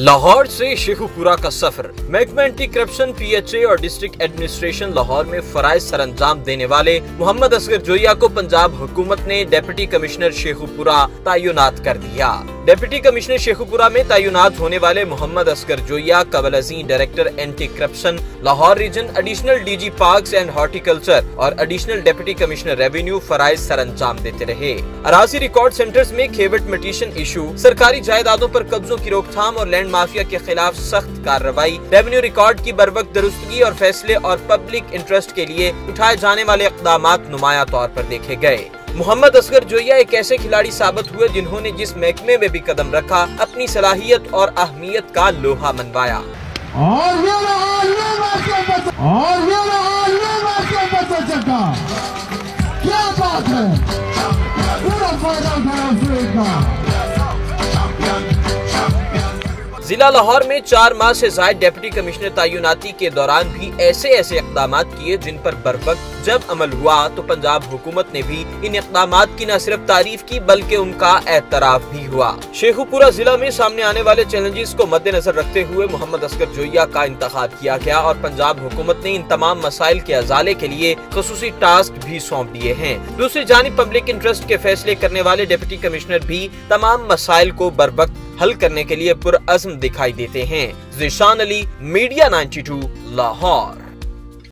लाहौर से शेखुपुरा का सफर। महकमा एंटी करप्शन PHA और डिस्ट्रिक्ट एडमिनिस्ट्रेशन लाहौर में फराइज सरअंजाम देने वाले मोहम्मद असगर जोइया को पंजाब हुकूमत ने डिप्टी कमिश्नर शेखुपुरा तैनात कर दिया। डिप्टी कमिश्नर शेखुपुरा में तैनात होने वाले मोहम्मद असगर जोइया कबल-अज़ीं director anti corruption Lahore region, additional DG parks and horticulture और एडिशनल डिप्टी कमिश्नर रेवेन्यू फराइज सरअंजाम देते रहे। अराजी रिकॉर्ड सेंटर्स में खेवट मिटिशन इशू, सरकारी जायदादों पर कब्जों की रोकथाम और लैंड माफिया के खिलाफ सख्त कार्रवाई, रेवेन्यू रिकॉर्ड की बरवक्त दुरुस्तगी और फैसले और पब्लिक इंटरेस्ट के लिए उठाए जाने वाले इक़दामात नुमाया तौर पर देखे गए। मोहम्मद असगर जोइया एक ऐसे खिलाड़ी साबित हुए जिन्होंने जिस महकमे में भी कदम रखा अपनी सलाहियत और अहमियत का लोहा मनवाया। क्या बात है, पूरा फायदा उठाया। जिला लाहौर में 4 माह से जायद डिप्टी कमिश्नर तैनाती के दौरान भी ऐसे इक़दामात किए जिन पर बरवक्त जब अमल हुआ तो पंजाब हुकूमत ने भी इन इक़दामात की न सिर्फ तारीफ की बल्कि उनका एतराफ भी हुआ। शेखुपुरा जिला में सामने आने वाले चैलेंजेस को मद्देनजर रखते हुए मोहम्मद असगर जोइया का इंतखाब किया गया और पंजाब हुकूमत ने इन तमाम मसाइल के अजाले के लिए खसूसी टास्क भी सौंप दिए हैं। दूसरी जानिब पब्लिक इंटरेस्ट के फैसले करने वाले डिप्टी कमिश्नर भी तमाम मसाइल को बरवक्त हल करने के लिए पुरअज़्म दिखाई देते हैं। ज़ीशान अली, मीडिया 92 लाहौर।